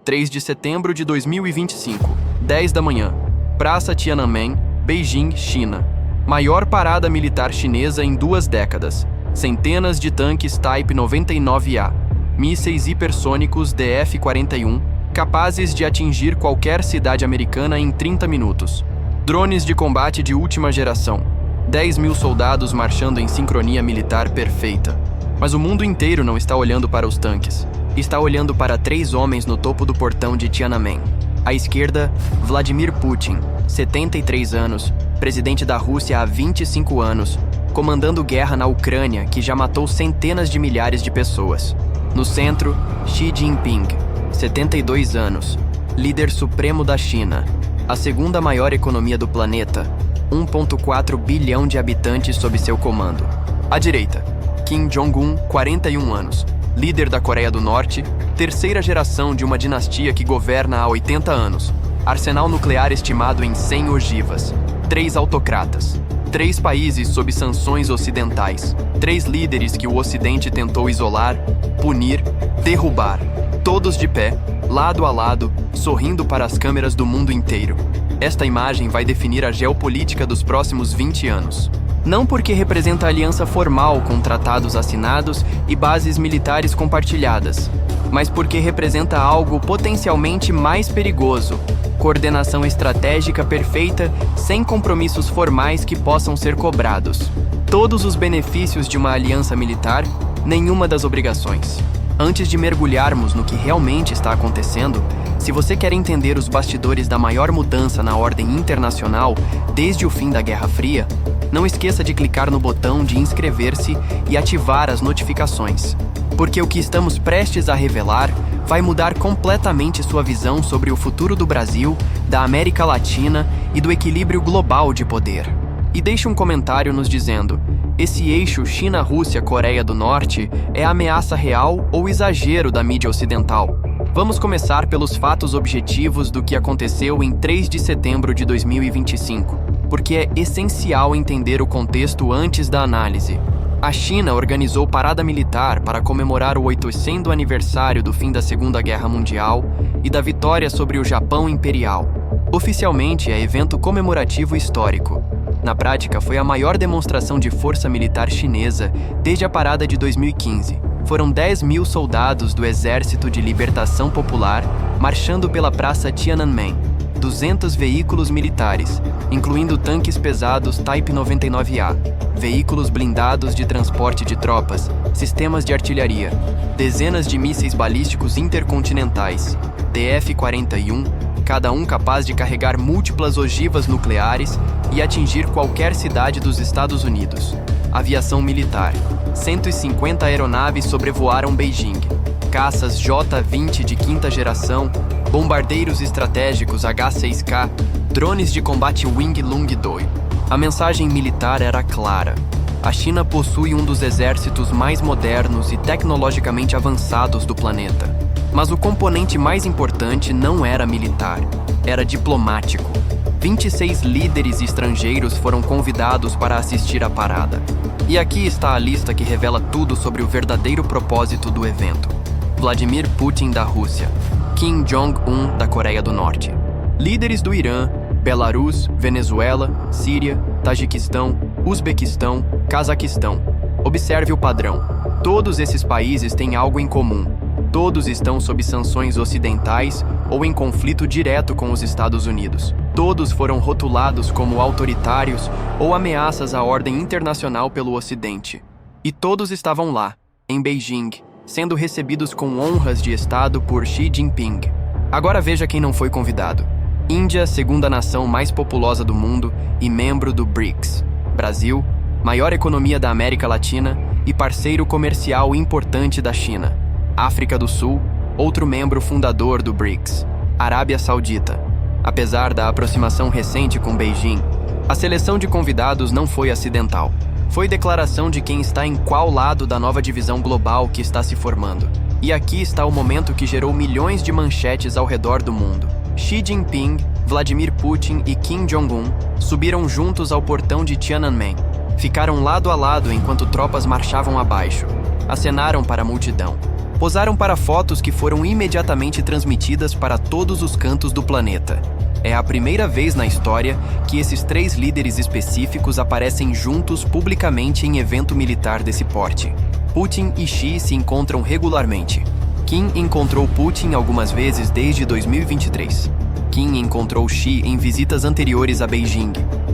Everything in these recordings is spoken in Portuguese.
3 de setembro de 2025, 10 da manhã. Praça Tiananmen, Beijing, China. Maior parada militar chinesa em 2 décadas. Centenas de tanques Type 99A, mísseis hipersônicos DF-41, capazes de atingir qualquer cidade americana em 30 minutos. Drones de combate de última geração. 10.000 soldados marchando em sincronia militar perfeita. Mas o mundo inteiro não está olhando para os tanques. Está olhando para 3 homens no topo do portão de Tiananmen. À esquerda, Vladimir Putin, 73 anos, presidente da Rússia há 25 anos, comandando guerra na Ucrânia que já matou centenas de milhares de pessoas. No centro, Xi Jinping, 72 anos, líder supremo da China, a segunda maior economia do planeta, 1,4 bilhão de habitantes sob seu comando. À direita, Kim Jong-un, 41 anos, líder da Coreia do Norte, terceira geração de uma dinastia que governa há 80 anos, arsenal nuclear estimado em 100 ogivas, 3 autocratas, 3 países sob sanções ocidentais, 3 líderes que o Ocidente tentou isolar, punir, derrubar, todos de pé, lado a lado, sorrindo para as câmeras do mundo inteiro. Esta imagem vai definir a geopolítica dos próximos 20 anos. Não porque representa aliança formal com tratados assinados e bases militares compartilhadas, mas porque representa algo potencialmente mais perigoso: coordenação estratégica perfeita sem compromissos formais que possam ser cobrados. Todos os benefícios de uma aliança militar, nenhuma das obrigações. Antes de mergulharmos no que realmente está acontecendo, se você quer entender os bastidores da maior mudança na ordem internacional desde o fim da Guerra Fria, não esqueça de clicar no botão de inscrever-se e ativar as notificações, porque o que estamos prestes a revelar vai mudar completamente sua visão sobre o futuro do Brasil, da América Latina e do equilíbrio global de poder. E deixe um comentário nos dizendo: esse eixo China-Rússia-Coreia do Norte é ameaça real ou exagero da mídia ocidental? Vamos começar pelos fatos objetivos do que aconteceu em 3 de setembro de 2025, porque é essencial entender o contexto antes da análise. A China organizou parada militar para comemorar o 800º aniversário do fim da Segunda Guerra Mundial e da vitória sobre o Japão Imperial. Oficialmente é evento comemorativo histórico. Na prática, foi a maior demonstração de força militar chinesa desde a parada de 2015. Foram 10.000 soldados do Exército de Libertação Popular marchando pela Praça Tiananmen, 200 veículos militares, incluindo tanques pesados Type 99A, veículos blindados de transporte de tropas, sistemas de artilharia, dezenas de mísseis balísticos intercontinentais, DF-41, cada um capaz de carregar múltiplas ogivas nucleares e atingir qualquer cidade dos Estados Unidos. Aviação militar. 150 aeronaves sobrevoaram Beijing. Caças J-20 de quinta geração, bombardeiros estratégicos H-6K, drones de combate Wing Lung 2. A mensagem militar era clara. A China possui um dos exércitos mais modernos e tecnologicamente avançados do planeta. Mas o componente mais importante não era militar, era diplomático. 26 líderes estrangeiros foram convidados para assistir à parada. E aqui está a lista que revela tudo sobre o verdadeiro propósito do evento. Vladimir Putin da Rússia, Kim Jong-un da Coreia do Norte, líderes do Irã, Belarus, Venezuela, Síria, Tajiquistão, Uzbequistão, Cazaquistão. Observe o padrão. Todos esses países têm algo em comum. Todos estão sob sanções ocidentais ou em conflito direto com os Estados Unidos. Todos foram rotulados como autoritários ou ameaças à ordem internacional pelo Ocidente. E todos estavam lá, em Beijing, sendo recebidos com honras de Estado por Xi Jinping. Agora veja quem não foi convidado. Índia, segunda nação mais populosa do mundo e membro do BRICS. Brasil, maior economia da América Latina e parceiro comercial importante da China. África do Sul, outro membro fundador do BRICS. Arábia Saudita. Apesar da aproximação recente com Beijing, a seleção de convidados não foi acidental. Foi declaração de quem está em qual lado da nova divisão global que está se formando. E aqui está o momento que gerou milhões de manchetes ao redor do mundo. Xi Jinping, Vladimir Putin e Kim Jong-un subiram juntos ao portão de Tiananmen. Ficaram lado a lado enquanto tropas marchavam abaixo. Acenaram para a multidão. Posaram para fotos que foram imediatamente transmitidas para todos os cantos do planeta. É a primeira vez na história que esses 3 líderes específicos aparecem juntos publicamente em evento militar desse porte. Putin e Xi se encontram regularmente. Kim encontrou Putin algumas vezes desde 2023. Kim encontrou Xi em visitas anteriores a Beijing,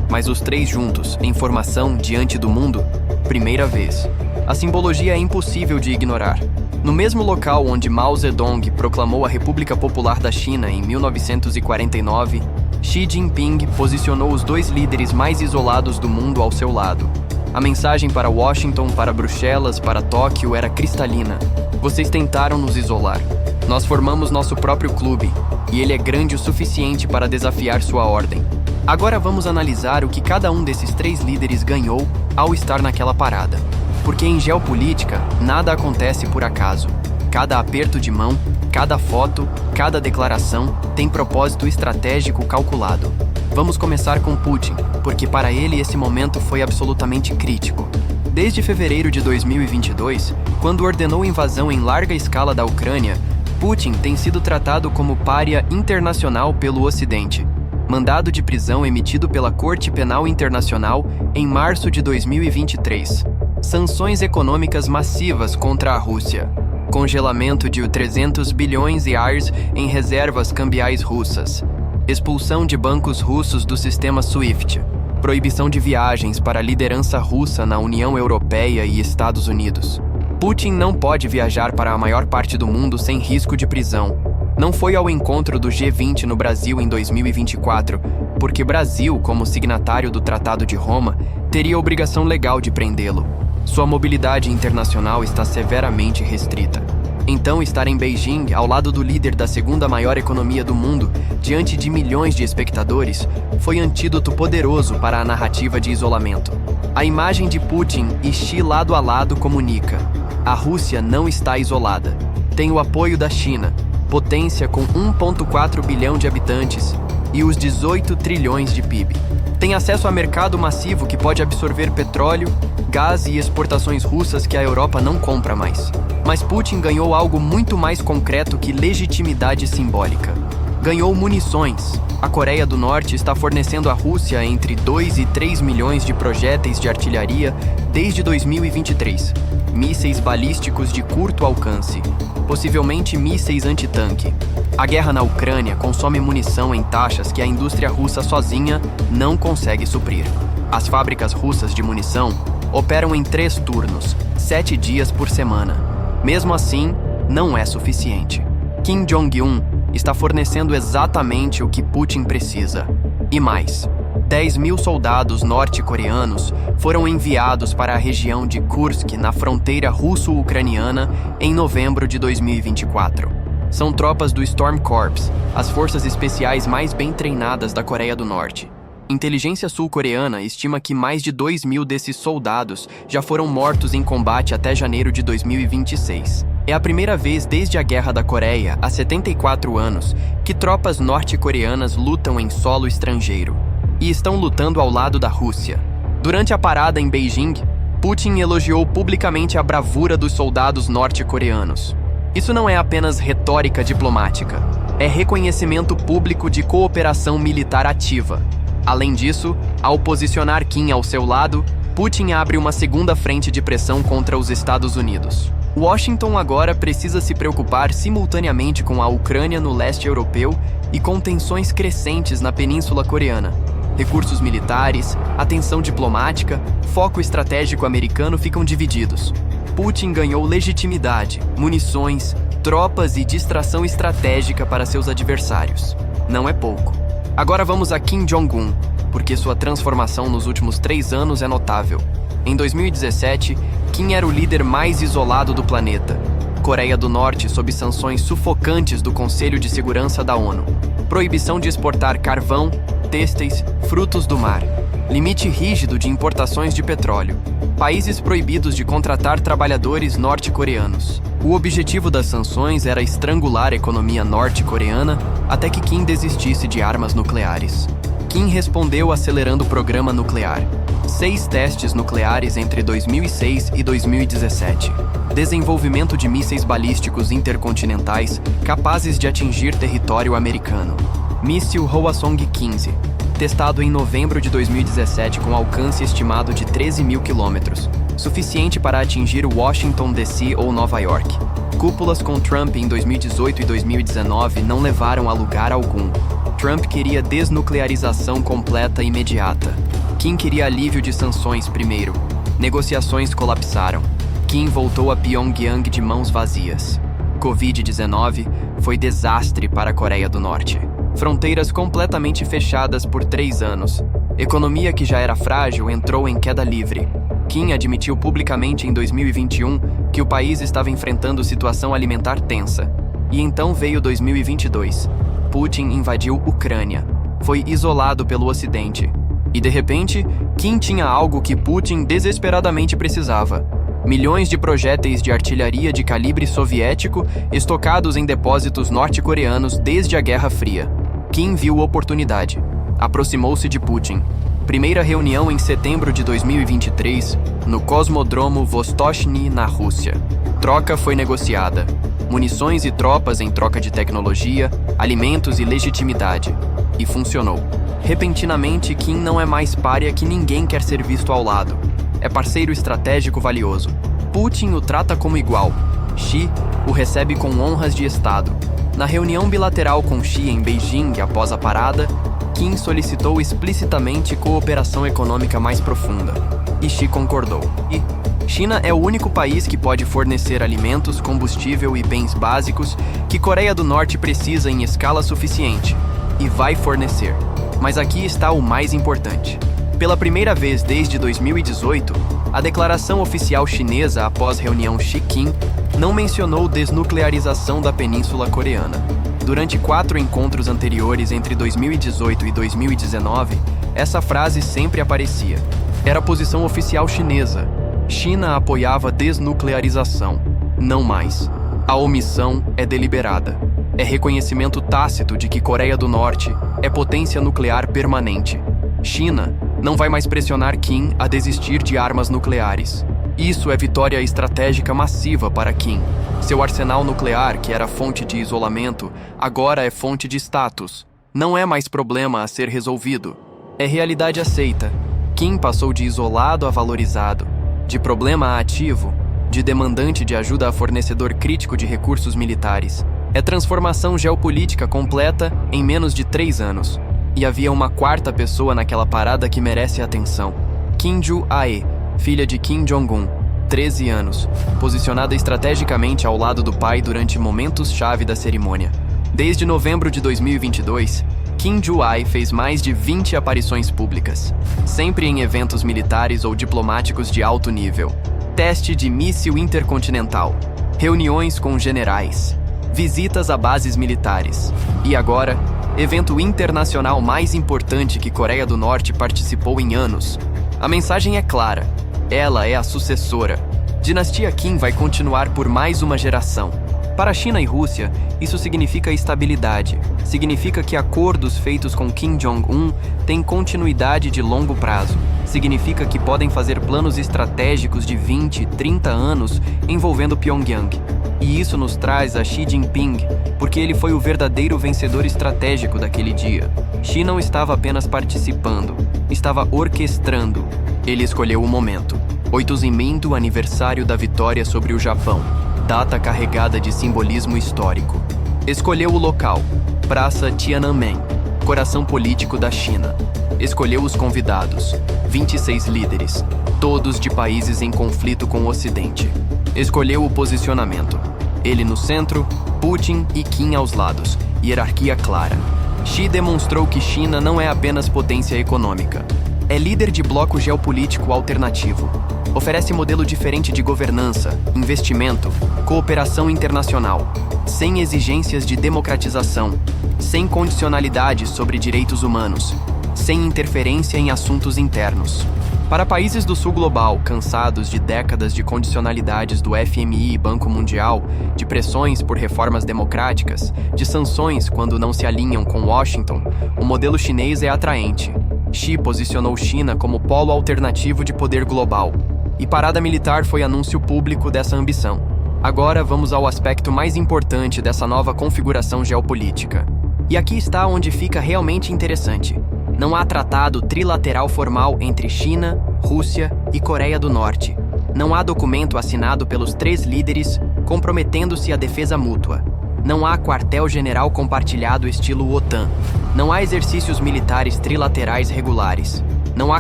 mas os 3 juntos, em formação diante do mundo, primeira vez. A simbologia é impossível de ignorar. No mesmo local onde Mao Zedong proclamou a República Popular da China em 1949, Xi Jinping posicionou os 2 líderes mais isolados do mundo ao seu lado. A mensagem para Washington, para Bruxelas, para Tóquio era cristalina. Vocês tentaram nos isolar. Nós formamos nosso próprio clube, e ele é grande o suficiente para desafiar sua ordem. Agora vamos analisar o que cada um desses 3 líderes ganhou ao estar naquela parada. Porque em geopolítica, nada acontece por acaso. Cada aperto de mão, cada foto, cada declaração tem propósito estratégico calculado. Vamos começar com Putin, porque para ele esse momento foi absolutamente crítico. Desde fevereiro de 2022, quando ordenou invasão em larga escala da Ucrânia, Putin tem sido tratado como pária internacional pelo Ocidente. Mandado de prisão emitido pela Corte Penal Internacional em março de 2023. Sanções econômicas massivas contra a Rússia. Congelamento de 300 bilhões de yuans em reservas cambiais russas. Expulsão de bancos russos do sistema SWIFT. Proibição de viagens para a liderança russa na União Europeia e Estados Unidos. Putin não pode viajar para a maior parte do mundo sem risco de prisão. Não foi ao encontro do G20 no Brasil em 2024, porque Brasil, como signatário do Tratado de Roma, teria obrigação legal de prendê-lo. Sua mobilidade internacional está severamente restrita. Então, estar em Beijing, ao lado do líder da 2ª maior economia do mundo, diante de milhões de espectadores, foi antídoto poderoso para a narrativa de isolamento. A imagem de Putin e Xi lado a lado comunica: a Rússia não está isolada. Tem o apoio da China, potência com 1,4 bilhão de habitantes e os 18 trilhões de PIB. Tem acesso a mercado massivo que pode absorver petróleo, gás e exportações russas que a Europa não compra mais. Mas Putin ganhou algo muito mais concreto que legitimidade simbólica. Ganhou munições. A Coreia do Norte está fornecendo à Rússia entre 2 e 3 milhões de projéteis de artilharia desde 2023. Mísseis balísticos de curto alcance, possivelmente mísseis antitanque. A guerra na Ucrânia consome munição em taxas que a indústria russa sozinha não consegue suprir. As fábricas russas de munição operam em 3 turnos, 7 dias por semana. Mesmo assim, não é suficiente. Kim Jong-un está fornecendo exatamente o que Putin precisa. E mais, 10 mil soldados norte-coreanos foram enviados para a região de Kursk, na fronteira russo-ucraniana, em novembro de 2024. São tropas do Storm Corps, as forças especiais mais bem treinadas da Coreia do Norte. Inteligência sul-coreana estima que mais de 2 mil desses soldados já foram mortos em combate até janeiro de 2026. É a primeira vez desde a Guerra da Coreia, há 74 anos, que tropas norte-coreanas lutam em solo estrangeiro. E estão lutando ao lado da Rússia. Durante a parada em Beijing, Putin elogiou publicamente a bravura dos soldados norte-coreanos. Isso não é apenas retórica diplomática, é reconhecimento público de cooperação militar ativa. Além disso, ao posicionar Kim ao seu lado, Putin abre uma segunda frente de pressão contra os Estados Unidos. Washington agora precisa se preocupar simultaneamente com a Ucrânia no leste europeu e com tensões crescentes na Península Coreana. Recursos militares, atenção diplomática, foco estratégico americano ficam divididos. Putin ganhou legitimidade, munições, tropas e distração estratégica para seus adversários. Não é pouco. Agora vamos a Kim Jong-un, porque sua transformação nos últimos 3 anos é notável. Em 2017, Kim era o líder mais isolado do planeta. Coreia do Norte sob sanções sufocantes do Conselho de Segurança da ONU. Proibição de exportar carvão, têxteis, frutos do mar. Limite rígido de importações de petróleo. Países proibidos de contratar trabalhadores norte-coreanos. O objetivo das sanções era estrangular a economia norte-coreana até que Kim desistisse de armas nucleares. Kim respondeu acelerando o programa nuclear. 6 testes nucleares entre 2006 e 2017. Desenvolvimento de mísseis balísticos intercontinentais capazes de atingir território americano. Míssil Hwasong-15, testado em novembro de 2017 com alcance estimado de 13 mil quilômetros, suficiente para atingir Washington, D.C. ou Nova York. Cúpulas com Trump em 2018 e 2019 não levaram a lugar algum. Trump queria desnuclearização completa imediata. Kim queria alívio de sanções primeiro. Negociações colapsaram. Kim voltou a Pyongyang de mãos vazias. Covid-19 foi desastre para a Coreia do Norte. Fronteiras completamente fechadas por 3 anos. Economia que já era frágil entrou em queda livre. Kim admitiu publicamente em 2021 que o país estava enfrentando situação alimentar tensa. E então veio 2022. Putin invadiu Ucrânia. Foi isolado pelo Ocidente. E de repente, Kim tinha algo que Putin desesperadamente precisava: milhões de projéteis de artilharia de calibre soviético estocados em depósitos norte-coreanos desde a Guerra Fria. Kim viu oportunidade. Aproximou-se de Putin. Primeira reunião em setembro de 2023, no Cosmodromo Vostochny, na Rússia. Troca foi negociada. Munições e tropas em troca de tecnologia, alimentos e legitimidade. E funcionou. Repentinamente, Kim não é mais pária que ninguém quer ser visto ao lado. É parceiro estratégico valioso. Putin o trata como igual. Xi o recebe com honras de Estado. Na reunião bilateral com Xi em Beijing após a parada, Kim solicitou explicitamente cooperação econômica mais profunda. E Xi concordou. E China é o único país que pode fornecer alimentos, combustível e bens básicos que Coreia do Norte precisa em escala suficiente. E vai fornecer. Mas aqui está o mais importante. Pela primeira vez desde 2018, a declaração oficial chinesa após reunião Xi-Kim não mencionou desnuclearização da Península Coreana. Durante 4 encontros anteriores entre 2018 e 2019, essa frase sempre aparecia. Era a posição oficial chinesa. China apoiava desnuclearização, não mais. A omissão é deliberada. É reconhecimento tácito de que Coreia do Norte é potência nuclear permanente. China não vai mais pressionar Kim a desistir de armas nucleares. Isso é vitória estratégica massiva para Kim. Seu arsenal nuclear, que era fonte de isolamento, agora é fonte de status. Não é mais problema a ser resolvido. É realidade aceita. Kim passou de isolado a valorizado, de problema a ativo, de demandante de ajuda a fornecedor crítico de recursos militares. É transformação geopolítica completa em menos de 3 anos. E havia uma 4ª pessoa naquela parada que merece atenção. Kim Joo-ae, filha de Kim Jong-un, 13 anos, posicionada estrategicamente ao lado do pai durante momentos-chave da cerimônia. Desde novembro de 2022, Kim Joo-ae fez mais de 20 aparições públicas, sempre em eventos militares ou diplomáticos de alto nível. Teste de míssil intercontinental, reuniões com generais, visitas a bases militares. E agora, evento internacional mais importante que Coreia do Norte participou em anos. A mensagem é clara. Ela é a sucessora. Dinastia Kim vai continuar por mais uma geração. Para a China e Rússia, isso significa estabilidade. Significa que acordos feitos com Kim Jong-un têm continuidade de longo prazo. Significa que podem fazer planos estratégicos de 20, 30 anos envolvendo Pyongyang. E isso nos traz a Xi Jinping, porque ele foi o verdadeiro vencedor estratégico daquele dia. Xi não estava apenas participando, estava orquestrando. Ele escolheu o momento. 80º aniversário da vitória sobre o Japão. Data carregada de simbolismo histórico. Escolheu o local. Praça Tiananmen, coração político da China. Escolheu os convidados. 26 líderes, todos de países em conflito com o Ocidente. Escolheu o posicionamento. Ele no centro, Putin e Kim aos lados. Hierarquia clara. Xi demonstrou que China não é apenas potência econômica. É líder de bloco geopolítico alternativo. Oferece modelo diferente de governança, investimento, cooperação internacional, sem exigências de democratização, sem condicionalidades sobre direitos humanos, sem interferência em assuntos internos. Para países do sul global, cansados de décadas de condicionalidades do FMI e Banco Mundial, de pressões por reformas democráticas, de sanções quando não se alinham com Washington, o modelo chinês é atraente. Xi posicionou China como polo alternativo de poder global, e parada militar foi anúncio público dessa ambição. Agora vamos ao aspecto mais importante dessa nova configuração geopolítica. E aqui está onde fica realmente interessante. Não há tratado trilateral formal entre China, Rússia e Coreia do Norte. Não há documento assinado pelos 3 líderes comprometendo-se à defesa mútua. Não há quartel-general compartilhado estilo OTAN. Não há exercícios militares trilaterais regulares. Não há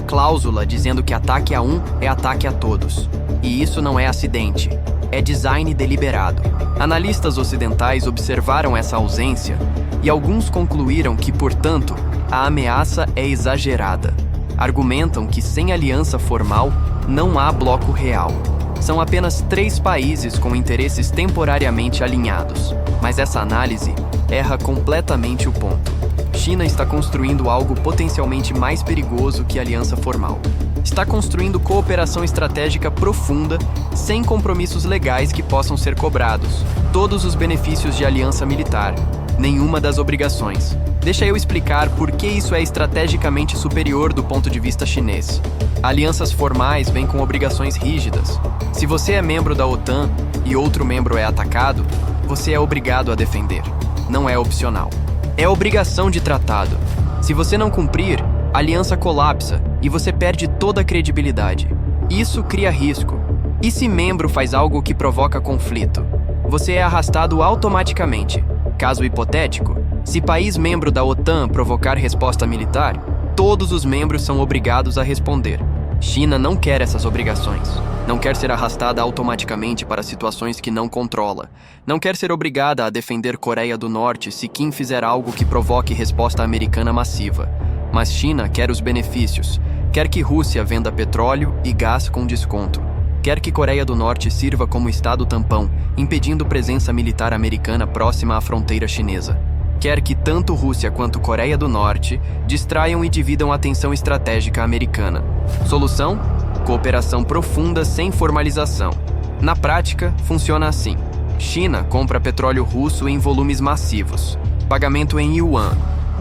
cláusula dizendo que ataque a um é ataque a todos. E isso não é acidente. É design deliberado. Analistas ocidentais observaram essa ausência e alguns concluíram que, portanto, a ameaça é exagerada. Argumentam que sem aliança formal não há bloco real. São apenas 3 países com interesses temporariamente alinhados. Mas essa análise erra completamente o ponto. China está construindo algo potencialmente mais perigoso que aliança formal. Está construindo cooperação estratégica profunda, sem compromissos legais que possam ser cobrados. Todos os benefícios de aliança militar, nenhuma das obrigações. Deixa eu explicar por que isso é estrategicamente superior do ponto de vista chinês. Alianças formais vêm com obrigações rígidas. Se você é membro da OTAN e outro membro é atacado, você é obrigado a defender. Não é opcional. É obrigação de tratado. Se você não cumprir, a aliança colapsa e você perde toda a credibilidade. Isso cria risco. E se membro faz algo que provoca conflito? Você é arrastado automaticamente. Caso hipotético, se país membro da OTAN provocar resposta militar, todos os membros são obrigados a responder. China não quer essas obrigações. Não quer ser arrastada automaticamente para situações que não controla. Não quer ser obrigada a defender Coreia do Norte se Kim fizer algo que provoque resposta americana massiva. Mas China quer os benefícios. Quer que Rússia venda petróleo e gás com desconto. Quer que Coreia do Norte sirva como estado tampão, impedindo presença militar americana próxima à fronteira chinesa. Quer que tanto Rússia quanto Coreia do Norte distraiam e dividam a atenção estratégica americana. Solução? Cooperação profunda sem formalização. Na prática, funciona assim. China compra petróleo russo em volumes massivos. Pagamento em yuan,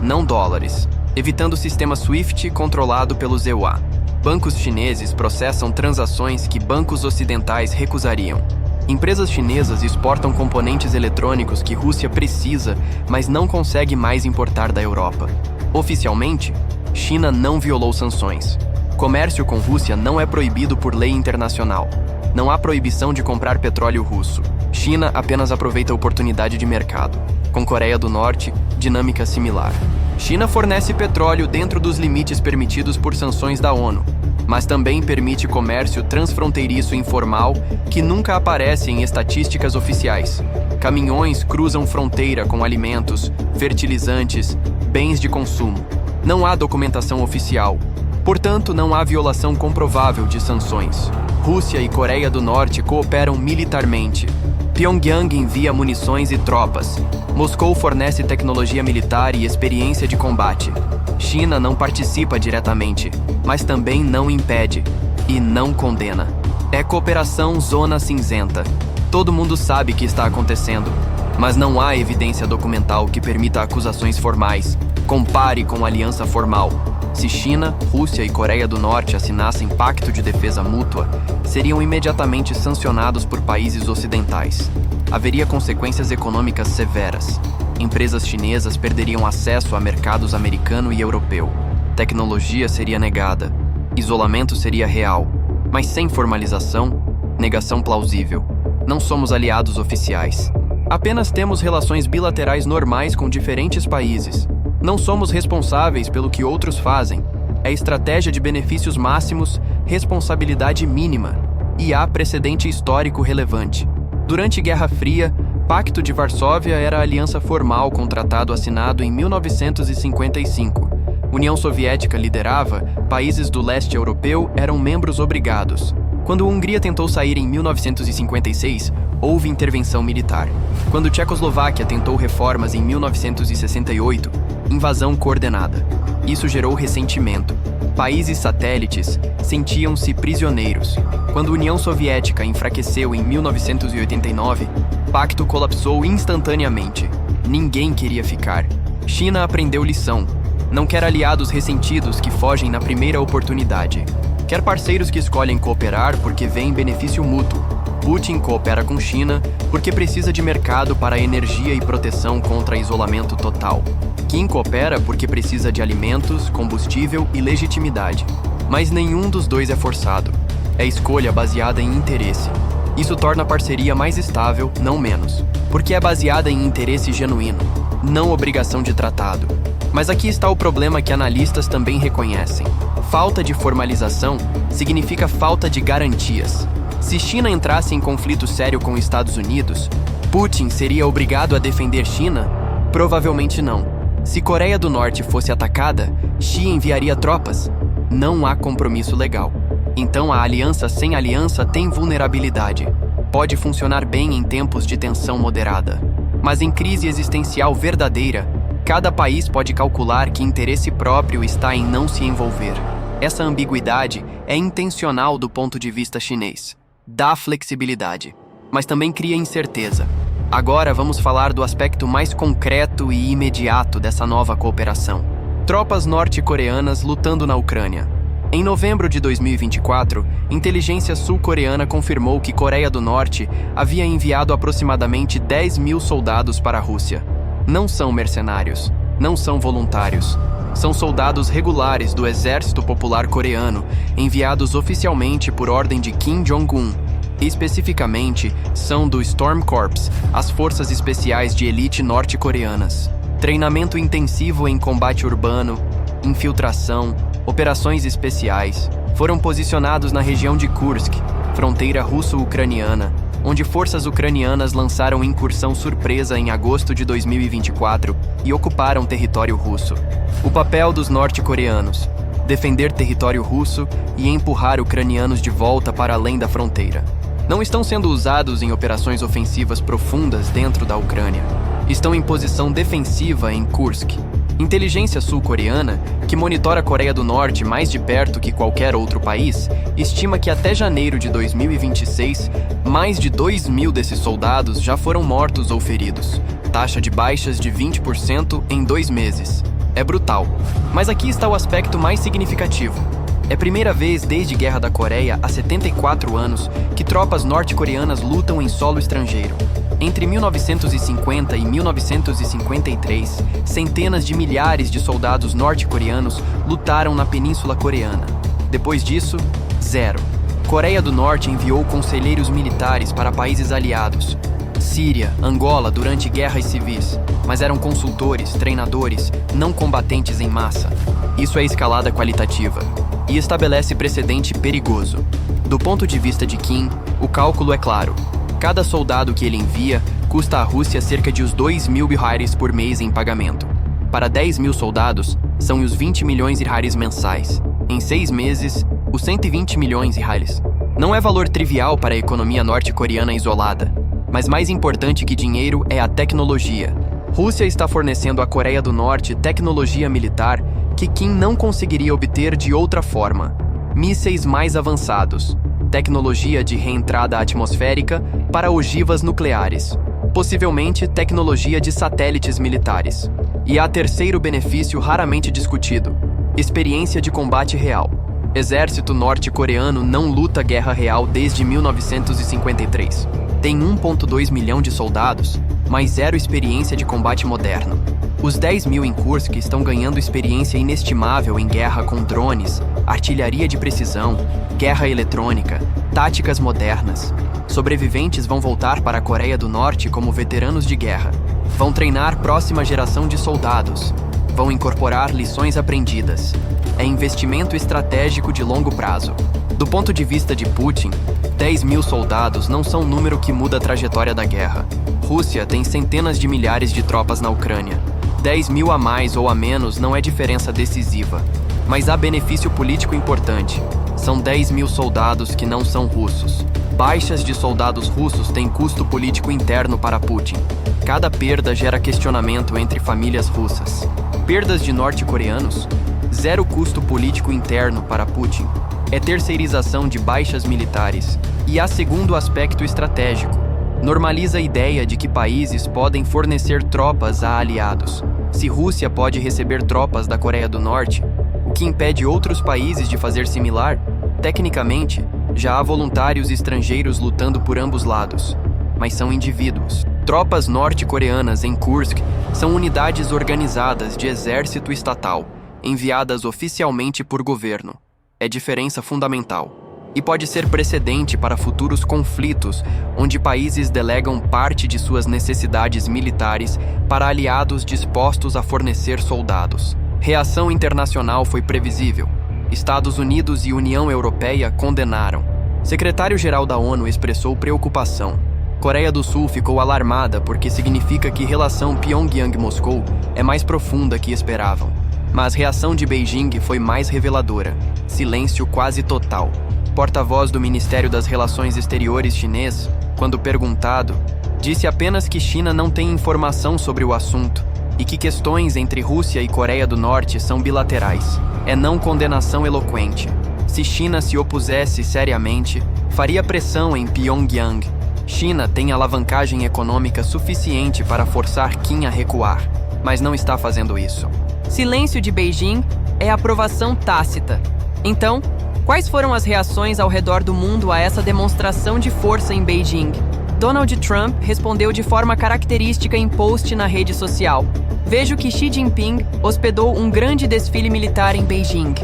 não dólares, evitando o sistema SWIFT controlado pelos EUA. Bancos chineses processam transações que bancos ocidentais recusariam. Empresas chinesas exportam componentes eletrônicos que Rússia precisa, mas não consegue mais importar da Europa. Oficialmente, China não violou sanções. Comércio com Rússia não é proibido por lei internacional. Não há proibição de comprar petróleo russo. China apenas aproveita a oportunidade de mercado. Com Coreia do Norte, dinâmica similar. China fornece petróleo dentro dos limites permitidos por sanções da ONU, mas também permite comércio transfronteiriço informal que nunca aparece em estatísticas oficiais. Caminhões cruzam fronteira com alimentos, fertilizantes, bens de consumo. Não há documentação oficial. Portanto, não há violação comprovável de sanções. Rússia e Coreia do Norte cooperam militarmente. Pyongyang envia munições e tropas. Moscou fornece tecnologia militar e experiência de combate. China não participa diretamente, mas também não impede e não condena. É cooperação zona cinzenta. Todo mundo sabe que está acontecendo, mas não há evidência documental que permita acusações formais. Compare com aliança formal. Se China, Rússia e Coreia do Norte assinassem pacto de defesa mútua, seriam imediatamente sancionados por países ocidentais. Haveria consequências econômicas severas. Empresas chinesas perderiam acesso a mercados americano e europeu. Tecnologia seria negada. Isolamento seria real. Mas sem formalização, negação plausível. Não somos aliados oficiais. Apenas temos relações bilaterais normais com diferentes países. Não somos responsáveis pelo que outros fazem. É estratégia de benefícios máximos, responsabilidade mínima. E há precedente histórico relevante. Durante Guerra Fria, Pacto de Varsóvia era a aliança formal com tratado assinado em 1955. União Soviética liderava, países do leste europeu eram membros obrigados. Quando a Hungria tentou sair em 1956, houve intervenção militar. Quando Tchecoslováquia tentou reformas em 1968, invasão coordenada. Isso gerou ressentimento. Países satélites sentiam-se prisioneiros. Quando a União Soviética enfraqueceu em 1989, o pacto colapsou instantaneamente. Ninguém queria ficar. China aprendeu lição. Não quer aliados ressentidos que fogem na primeira oportunidade. Quer parceiros que escolhem cooperar porque veem benefício mútuo. Putin coopera com China porque precisa de mercado para energia e proteção contra isolamento total. Kim coopera porque precisa de alimentos, combustível e legitimidade. Mas nenhum dos dois é forçado. É escolha baseada em interesse. Isso torna a parceria mais estável, não menos, porque é baseada em interesse genuíno, não obrigação de tratado. Mas aqui está o problema que analistas também reconhecem. Falta de formalização significa falta de garantias. Se China entrasse em conflito sério com Estados Unidos, Putin seria obrigado a defender China? Provavelmente não. Se Coreia do Norte fosse atacada, Xi enviaria tropas? Não há compromisso legal. Então a aliança sem aliança tem vulnerabilidade. Pode funcionar bem em tempos de tensão moderada. Mas em crise existencial verdadeira, cada país pode calcular que interesse próprio está em não se envolver. Essa ambiguidade é intencional do ponto de vista chinês. Dá flexibilidade, mas também cria incerteza. Agora vamos falar do aspecto mais concreto e imediato dessa nova cooperação. Tropas norte-coreanas lutando na Ucrânia. Em novembro de 2024, inteligência sul-coreana confirmou que Coreia do Norte havia enviado aproximadamente 10 mil soldados para a Rússia. Não são mercenários, não são voluntários. São soldados regulares do Exército Popular Coreano, enviados oficialmente por ordem de Kim Jong-un. Especificamente, são do Storm Corps, as forças especiais de elite norte-coreanas. Treinamento intensivo em combate urbano, infiltração, operações especiais, foram posicionados na região de Kursk, fronteira russo-ucraniana, onde forças ucranianas lançaram incursão surpresa em agosto de 2024 e ocuparam território russo. O papel dos norte-coreanos: defender território russo e empurrar ucranianos de volta para além da fronteira. Não estão sendo usados em operações ofensivas profundas dentro da Ucrânia. Estão em posição defensiva em Kursk. Inteligência sul-coreana, que monitora a Coreia do Norte mais de perto que qualquer outro país, estima que até janeiro de 2026, mais de 2 mil desses soldados já foram mortos ou feridos. Taxa de baixas de 20% em 2 meses. É brutal. Mas aqui está o aspecto mais significativo. É a primeira vez desde a Guerra da Coreia, há 74 anos, que tropas norte-coreanas lutam em solo estrangeiro. Entre 1950 e 1953, centenas de milhares de soldados norte-coreanos lutaram na Península Coreana. Depois disso, zero. Coreia do Norte enviou conselheiros militares para países aliados. Síria, Angola durante guerras civis, mas eram consultores, treinadores, não combatentes em massa. Isso é escalada qualitativa e estabelece precedente perigoso. Do ponto de vista de Kim, o cálculo é claro. Cada soldado que ele envia custa à Rússia cerca de os 2 mil birrares por mês em pagamento. Para 10 mil soldados, são os 20 milhões birrares mensais. Em 6 meses, os 120 milhões birrares. Não é valor trivial para a economia norte-coreana isolada, mas mais importante que dinheiro é a tecnologia. Rússia está fornecendo à Coreia do Norte tecnologia militar que Kim não conseguiria obter de outra forma. Mísseis mais avançados, tecnologia de reentrada atmosférica para ogivas nucleares, possivelmente tecnologia de satélites militares. E há terceiro benefício raramente discutido: experiência de combate real. Exército norte-coreano não luta guerra real desde 1953. Tem 1,2 milhão de soldados, mas zero experiência de combate moderno. Os 10 mil em Kursk estão ganhando experiência inestimável em guerra com drones, artilharia de precisão, guerra eletrônica, táticas modernas. Sobreviventes vão voltar para a Coreia do Norte como veteranos de guerra. Vão treinar próxima geração de soldados. Vão incorporar lições aprendidas. É investimento estratégico de longo prazo. Do ponto de vista de Putin, 10 mil soldados não são um número que muda a trajetória da guerra. Rússia tem centenas de milhares de tropas na Ucrânia. 10 mil a mais ou a menos não é diferença decisiva. Mas há benefício político importante. São 10 mil soldados que não são russos. Baixas de soldados russos têm custo político interno para Putin. Cada perda gera questionamento entre famílias russas. Perdas de norte-coreanos? Zero custo político interno para Putin. É terceirização de baixas militares. E há segundo aspecto estratégico. Normaliza a ideia de que países podem fornecer tropas a aliados. Se Rússia pode receber tropas da Coreia do Norte, o que impede outros países de fazer similar, tecnicamente, já há voluntários estrangeiros lutando por ambos lados, mas são indivíduos. Tropas norte-coreanas em Kursk são unidades organizadas de exército estatal, enviadas oficialmente por governo. É diferença fundamental. E pode ser precedente para futuros conflitos, onde países delegam parte de suas necessidades militares para aliados dispostos a fornecer soldados. Reação internacional foi previsível. Estados Unidos e União Europeia condenaram. Secretário-geral da ONU expressou preocupação. Coreia do Sul ficou alarmada porque significa que relação Pyongyang-Moscou é mais profunda que esperavam. Mas reação de Beijing foi mais reveladora. Silêncio quase total. Porta-voz do Ministério das Relações Exteriores chinês, quando perguntado, disse apenas que China não tem informação sobre o assunto e que questões entre Rússia e Coreia do Norte são bilaterais. É não condenação eloquente. Se China se opusesse seriamente, faria pressão em Pyongyang. China tem alavancagem econômica suficiente para forçar Kim a recuar, mas não está fazendo isso. Silêncio de Beijing é aprovação tácita. Então, quais foram as reações ao redor do mundo a essa demonstração de força em Beijing? Donald Trump respondeu de forma característica em post na rede social. Vejo que Xi Jinping hospedou um grande desfile militar em Beijing.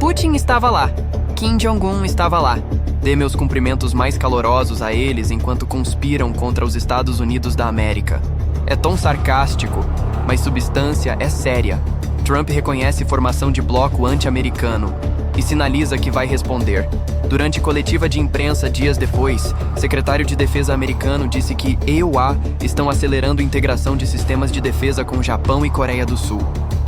Putin estava lá. Kim Jong-un estava lá. Dê meus cumprimentos mais calorosos a eles enquanto conspiram contra os Estados Unidos da América. É tom sarcástico, mas substância é séria. Trump reconhece formação de bloco anti-americano e sinaliza que vai responder. Durante coletiva de imprensa dias depois, secretário de Defesa americano disse que EUA estão acelerando integração de sistemas de defesa com Japão e Coreia do Sul.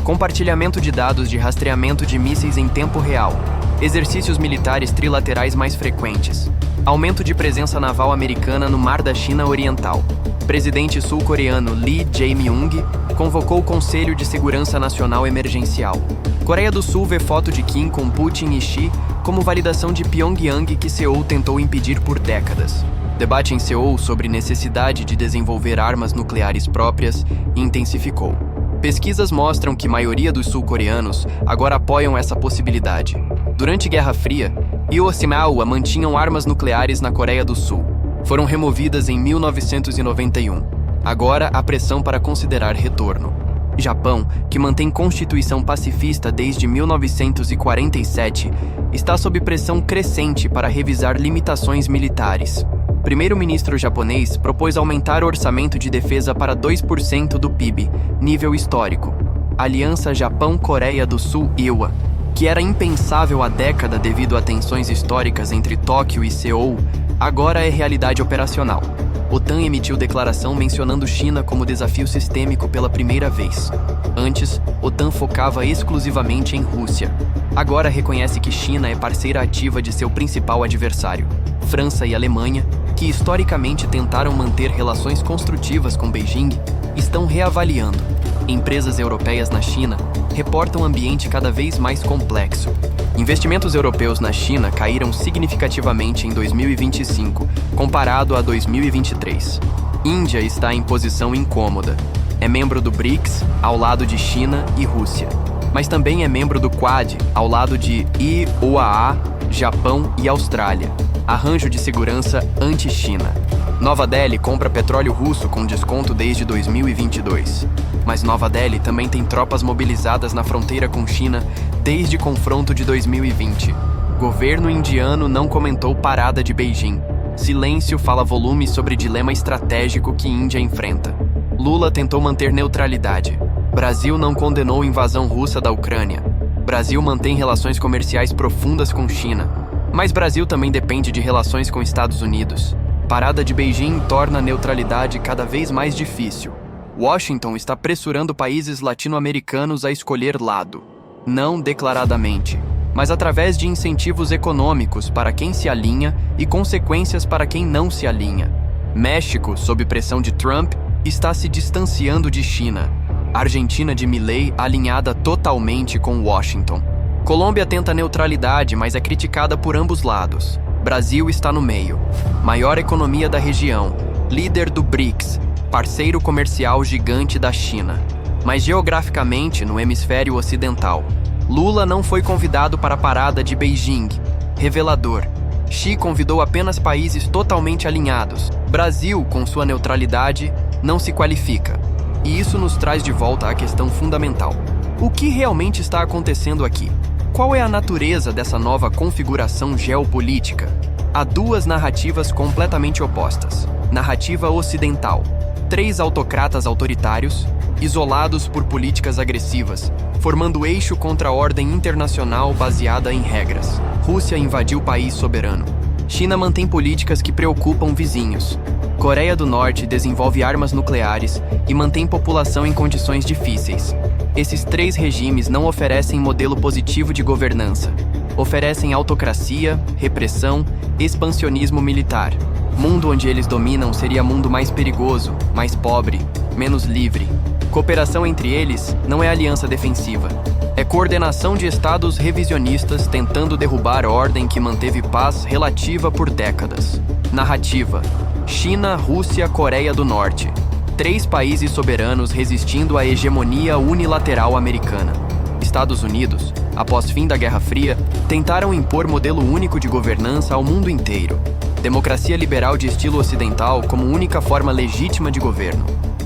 Compartilhamento de dados de rastreamento de mísseis em tempo real. Exercícios militares trilaterais mais frequentes. Aumento de presença naval americana no Mar da China Oriental. Presidente sul-coreano Lee Jae-myung convocou o Conselho de Segurança Nacional Emergencial. Coreia do Sul vê foto de Kim com Putin e Xi como validação de Pyongyang que Seul tentou impedir por décadas. Debate em Seul sobre necessidade de desenvolver armas nucleares próprias intensificou. Pesquisas mostram que a maioria dos sul-coreanos agora apoiam essa possibilidade. Durante Guerra Fria, Yoshimau mantinham armas nucleares na Coreia do Sul. Foram removidas em 1991. Agora há pressão para considerar retorno. Japão, que mantém constituição pacifista desde 1947, está sob pressão crescente para revisar limitações militares. Primeiro-ministro japonês propôs aumentar o orçamento de defesa para 2% do PIB, nível histórico. Aliança Japão-Coreia do Sul (IWA), que era impensável há década devido a tensões históricas entre Tóquio e Seul, agora é realidade operacional. OTAN emitiu declaração mencionando China como desafio sistêmico pela primeira vez. Antes, OTAN focava exclusivamente em Rússia. Agora reconhece que China é parceira ativa de seu principal adversário. França e Alemanha, que historicamente tentaram manter relações construtivas com Beijing, estão reavaliando. Empresas europeias na China reportam ambiente cada vez mais complexo. Investimentos europeus na China caíram significativamente em 2025, comparado a 2023. Índia está em posição incômoda. É membro do BRICS, ao lado de China e Rússia. Mas também é membro do Quad, ao lado de IOAA, Japão e Austrália. Arranjo de segurança anti-China. Nova Delhi compra petróleo russo com desconto desde 2022. Mas Nova Delhi também tem tropas mobilizadas na fronteira com China desde confronto de 2020. Governo indiano não comentou parada de Beijing. Silêncio fala volume sobre dilema estratégico que Índia enfrenta. Lula tentou manter neutralidade. Brasil não condenou invasão russa da Ucrânia. Brasil mantém relações comerciais profundas com China. Mas Brasil também depende de relações com Estados Unidos. Parada de Beijing torna a neutralidade cada vez mais difícil. Washington está pressurando países latino-americanos a escolher lado. Não declaradamente, mas através de incentivos econômicos para quem se alinha e consequências para quem não se alinha. México, sob pressão de Trump, está se distanciando de China. Argentina de Milei alinhada totalmente com Washington. Colômbia tenta neutralidade, mas é criticada por ambos lados. Brasil está no meio. Maior economia da região, líder do BRICS, parceiro comercial gigante da China. mas geograficamente no hemisfério ocidental. Lula não foi convidado para a parada de Beijing. Revelador. Xi convidou apenas países totalmente alinhados. Brasil, com sua neutralidade, não se qualifica. E isso nos traz de volta à questão fundamental. O que realmente está acontecendo aqui? Qual é a natureza dessa nova configuração geopolítica? Há duas narrativas completamente opostas. Narrativa ocidental. 3 autocratas autoritários, isolados por políticas agressivas, formando eixo contra a ordem internacional baseada em regras. Rússia invadiu o país soberano. China mantém políticas que preocupam vizinhos. Coreia do Norte desenvolve armas nucleares e mantém população em condições difíceis. Esses 3 regimes não oferecem modelo positivo de governança. Oferecem autocracia, repressão, expansionismo militar. Mundo onde eles dominam seria mundo mais perigoso, mais pobre, menos livre. Cooperação entre eles não é aliança defensiva. É coordenação de estados revisionistas tentando derrubar a ordem que manteve paz relativa por décadas. Narrativa: China, Rússia, Coreia do Norte. 3 países soberanos resistindo à hegemonia unilateral americana. Estados Unidos, após fim da Guerra Fria, tentaram impor modelo único de governança ao mundo inteiro. Democracia liberal de estilo ocidental como única forma legítima de governo.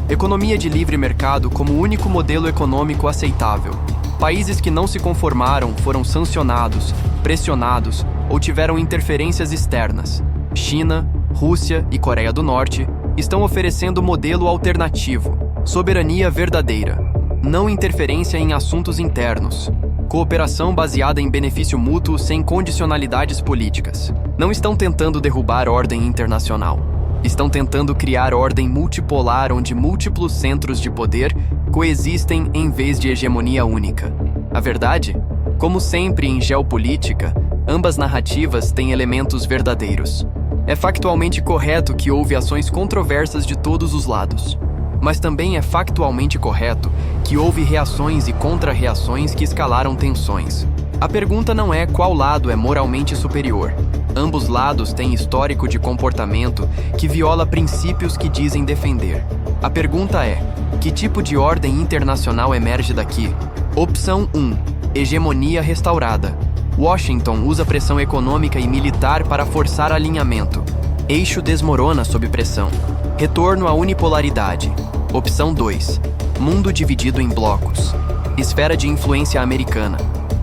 Economia de livre mercado como único modelo econômico aceitável. Países que não se conformaram foram sancionados, pressionados ou tiveram interferências externas. China, Rússia e Coreia do Norte estão oferecendo modelo alternativo. Soberania verdadeira. Não interferência em assuntos internos. Cooperação baseada em benefício mútuo sem condicionalidades políticas. Não estão tentando derrubar ordem internacional. Estão tentando criar ordem multipolar onde múltiplos centros de poder coexistem em vez de hegemonia única. A verdade? Como sempre em geopolítica, ambas narrativas têm elementos verdadeiros. É factualmente correto que houve ações controversas de todos os lados. Mas também é factualmente correto que houve reações e contra-reações que escalaram tensões. A pergunta não é qual lado é moralmente superior. Ambos lados têm histórico de comportamento que viola princípios que dizem defender. A pergunta é: que tipo de ordem internacional emerge daqui? Opção 1. Hegemonia restaurada. Washington usa pressão econômica e militar para forçar alinhamento. Eixo desmorona sob pressão. Retorno à unipolaridade. Opção 2. Mundo dividido em blocos. Esfera de influência americana.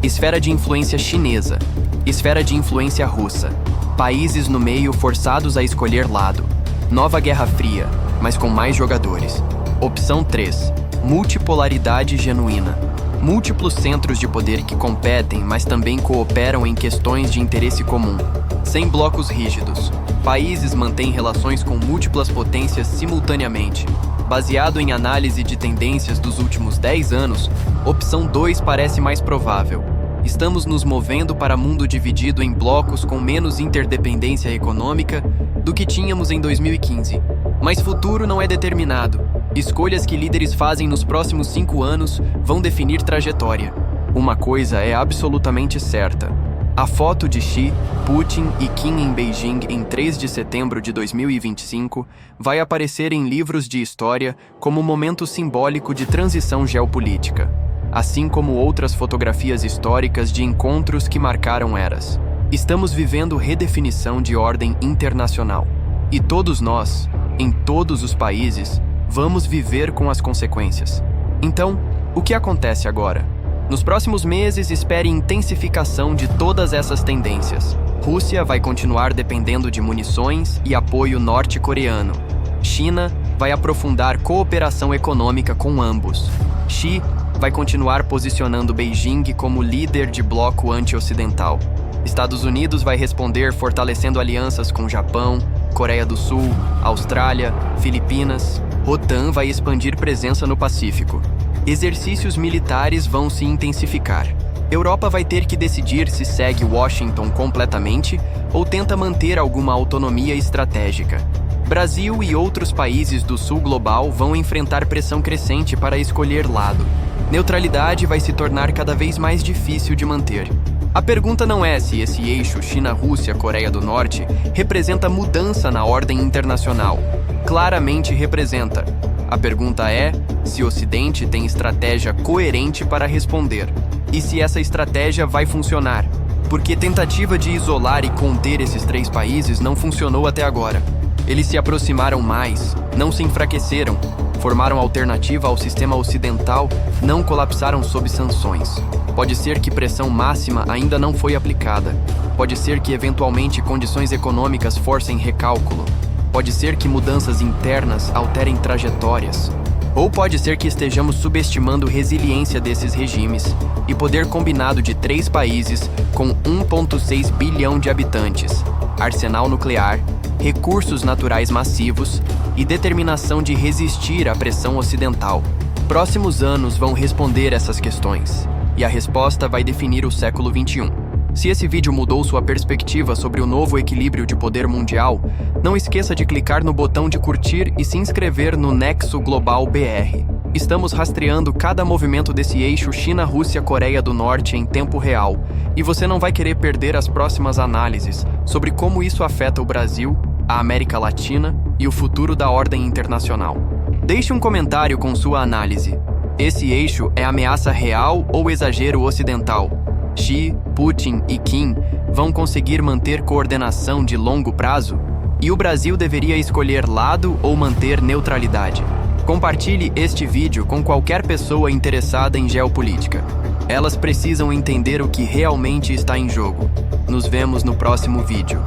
Esfera de influência chinesa. Esfera de influência russa. Países no meio forçados a escolher lado. Nova Guerra Fria, mas com mais jogadores. Opção 3. Multipolaridade genuína. Múltiplos centros de poder que competem, mas também cooperam em questões de interesse comum. Sem blocos rígidos. Países mantêm relações com múltiplas potências simultaneamente. Baseado em análise de tendências dos últimos 10 anos, opção 2 parece mais provável. Estamos nos movendo para mundo dividido em blocos com menos interdependência econômica do que tínhamos em 2015. Mas futuro não é determinado. Escolhas que líderes fazem nos próximos 5 anos vão definir trajetória. Uma coisa é absolutamente certa. A foto de Xi, Putin e Kim em Beijing em 3 de setembro de 2025 vai aparecer em livros de história como momento simbólico de transição geopolítica, assim como outras fotografias históricas de encontros que marcaram eras. Estamos vivendo redefinição de ordem internacional. E todos nós, em todos os países, vamos viver com as consequências. Então, o que acontece agora? Nos próximos meses, espere intensificação de todas essas tendências. Rússia vai continuar dependendo de munições e apoio norte-coreano. China vai aprofundar cooperação econômica com ambos. Xi vai continuar posicionando Beijing como líder de bloco anti-ocidental. Estados Unidos vai responder fortalecendo alianças com Japão, Coreia do Sul, Austrália, Filipinas. OTAN vai expandir presença no Pacífico. Exercícios militares vão se intensificar. Europa vai ter que decidir se segue Washington completamente ou tenta manter alguma autonomia estratégica. Brasil e outros países do sul global vão enfrentar pressão crescente para escolher lado. Neutralidade vai se tornar cada vez mais difícil de manter. A pergunta não é se esse eixo China-Rússia-Coreia do Norte representa mudança na ordem internacional. Claramente representa. A pergunta é se o Ocidente tem estratégia coerente para responder. E se essa estratégia vai funcionar. Porque tentativa de isolar e conter esses 3 países não funcionou até agora. Eles se aproximaram mais, não se enfraqueceram, formaram alternativa ao sistema ocidental, não colapsaram sob sanções. Pode ser que pressão máxima ainda não foi aplicada. Pode ser que eventualmente condições econômicas forcem recálculo. Pode ser que mudanças internas alterem trajetórias. Ou pode ser que estejamos subestimando resiliência desses regimes e poder combinado de 3 países com 1,6 bilhão de habitantes, arsenal nuclear, recursos naturais massivos e determinação de resistir à pressão ocidental. Próximos anos vão responder essas questões, e a resposta vai definir o século XXI. Se esse vídeo mudou sua perspectiva sobre o novo equilíbrio de poder mundial, não esqueça de clicar no botão de curtir e se inscrever no Nexo Global BR. Estamos rastreando cada movimento desse eixo China-Rússia-Coreia do Norte em tempo real, e você não vai querer perder as próximas análises sobre como isso afeta o Brasil, a América Latina e o futuro da ordem internacional. Deixe um comentário com sua análise. Esse eixo é ameaça real ou exagero ocidental? Xi, Putin e Kim vão conseguir manter coordenação de longo prazo? E o Brasil deveria escolher lado ou manter neutralidade? Compartilhe este vídeo com qualquer pessoa interessada em geopolítica. Elas precisam entender o que realmente está em jogo. Nos vemos no próximo vídeo.